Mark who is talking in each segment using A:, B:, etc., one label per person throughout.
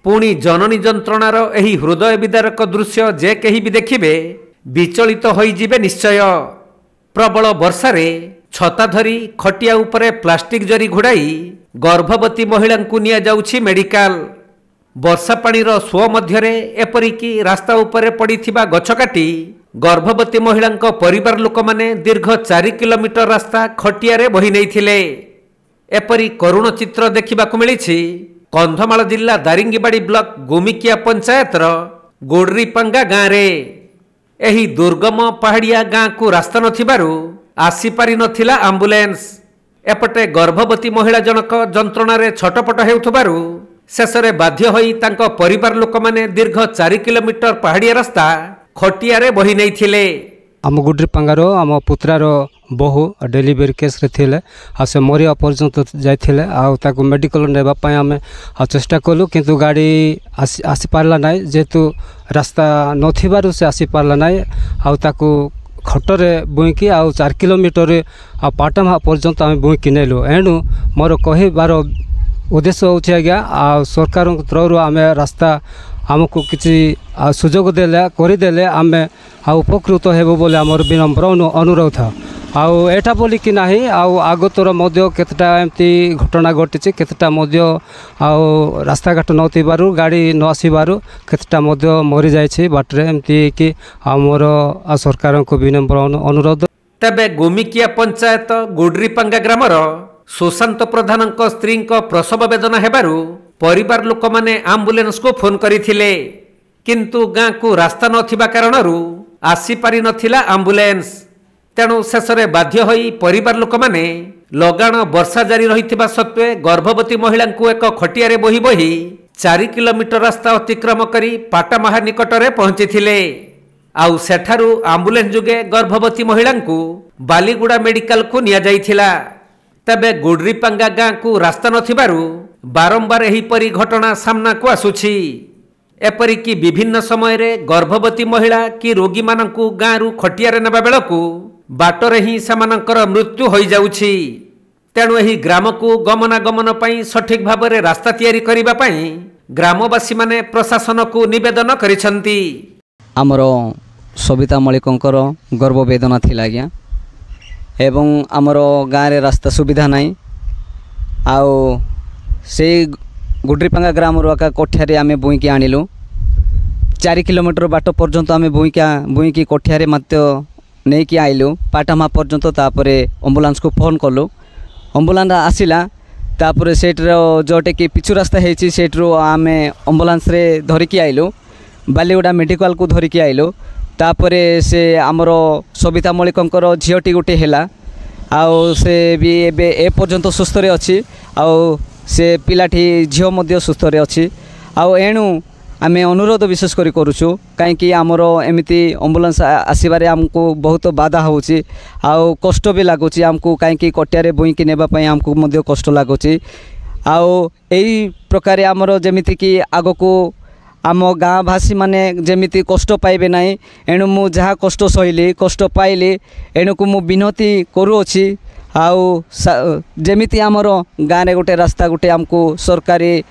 A: पुणी जननी जंत्रणार एही हृदय विदारक दृश्य जे कहीं भी देखिबे विचलित होइजिबे निश्चय। प्रबल वर्षा रे छता धरी खटिया उपरे प्लास्टिक जरी घुड़ाई गर्भवती महिला को निया जाउछि मेडिकल। वर्षा पानीर सुओ मध्यरे एपरिकी रास्ता उपरे पड़िथिबा गछ काटी गर्भवती महिला परिवार लोक माने दीर्घ 4 किलोमीटर रास्ता खटिया रे बही नैथिले। एपरी करुण चित्र देखिबाकु मिलिछि कंधमाल जिला दारिंगीबाड़ी ब्लॉक गुमिकिया पंचायतर गोडरीपांगा गाँव रे। एही दुर्गम पहाड़िया गाँ को रास्ता नथिबारु आसी पारि नथिला आम्बुलेंस। एपटे गर्भवती महिला जनक जंत्रणारे छटपट हेउथबारु शेषरे बाध्य होई तांको परिवार लोक माने दीर्घ 4 किलोमीटर पहाड़िया रास्ता खटिया रे बही नैथिले।
B: आम गुडरीपांगार आम पुत्रार बहु डेलीवरी केस रे थिले आ से मरिया पर्यंत जाइथिले आ मेडिकल नेबा पय आमे चेष्टा कलु किंतु गाड़ी आसी पारला नाय जेतु रास्ता नथिबारु से आसी पारला नाय आ ताकू खटरे बुईकी आ 4 किलोमीटर आ पाटमा पर्यंत आमे बुईकी नेलु। एणु मोर कहिबार उद्देश्य होछि आज्ञा आ सरकार तरफ आमे रास्ता आमको किसी सुजोग देले करदेले आमे उपकृत हेबो बोले आमर विनम्र अनुरोध था। आटा बोली कि नाही आगतर मध्य केतटा एमती घटना घटी केतटा मध्य रास्ता घाट नथिबारु गाड़ी न आसीबारु केतटा मध्य मरी जाइछि बाटरे एमती कि आमर सरकार को विनम्र अनुरोध।
A: तबे गुमिकिया पंचायत गुडरीपांगा ग्रामर सुशांत प्रधान स्त्री प्रसव वेदना हेबारु परिवार लोक माने आम्बुलेंस को फोन करिथिले किंतु गाँ को रास्ता नथिबा कारणरू आसी पारि नथिला आम्बुलेंस। तेणु शेषरे बाध्य होई परिवार लोक माने लगाण वर्षा जारी रहिथिबा सत्वे गर्भवती महिला को एक खटिया रे बही बही 4 किलोमीटर रास्ता अतिक्रम करी पाटामाहा निकटरे पहुंचीथिले। आउ सेठारू आम्बुलेंस जुगे गर्भवती महिला को बालीगुड़ा मेडिकल को निया जाइथिला। तबे गुडरीपांगा गाँ को रास्ता नथिबारु बारंबार एहीपरि घटना सामना को आसुछि। एपरिकी विभिन्न समय रे गर्भवती महिला कि रोगी मानकु गाँरु खटिया रे नेबा बेलकु बाटरे ही सेमानकर मृत्यु होई जाउछि। तेणु एही ग्राम को गमनागमन पई सठिक भाव रे रास्ता तैयारी करिबा पई ग्रामवासी माने प्रशासन को निवेदन करिसंती।
C: आमर सविता मलिकंकर गर्भवेदना थिला आज्ञा एवं आमर गाँव रे रास्ता सुविधा नाही आउ से गुडरीपांगा ग्राम आका कोठिया आमे बुईकी आनिलु 4 किलोमीटर बाट पर्यंत आमे बुईकी कोठिया मत नहीं कि आइलु पाटामा पर्यंत तापरे एम्बुलेंस को फोन कलु एम्बुलेंस आसिला तापरे सेटर जोटे कि पिछु रास्ता हेछि सेटरो आमे एम्बुलेंस रे धरिकी आइलु बालीगुड़ा मेडिकल को धरिकी आइलु तापरे से आमर सविता मलिकंकर झीटी गोटे हैला आउ से भी एबे ए पर्यंत सुस्थ रे अछि आउ से पिलाठी झील मध्य सुस्थ रे अछि आउ एणु आमे अनुरोध विशेष करी करूछु कहीं आमर एमती एम्बुलेंस आसबारे आमको बहुत बाधा होउछि आउ कष्ट भी लगुच आमको कहीं कटिया बुईकी नेबाई आमको मध्य कष्ट लगुच आउ एई प्रकार आमर जेमिति कि आगको आम गाँवासी माने जेमिति कष्ट पाइबे नहीं एणु मु जहाँ कष्ट सहिली कष्ट पाइली एणु को मु विनती करूअछि आउ जेमिति आमर गाँव रे गोटे रास्ता गोटे आमको सरकारी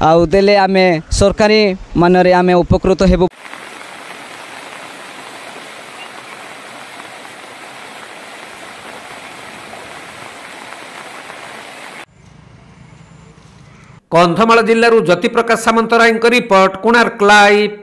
C: आउ देले आमे सरकारी मानरे आमे उपकृत हेबु।
A: Kandhamal जिल्लारू Jyoti Prakash Samantaray report Konark live.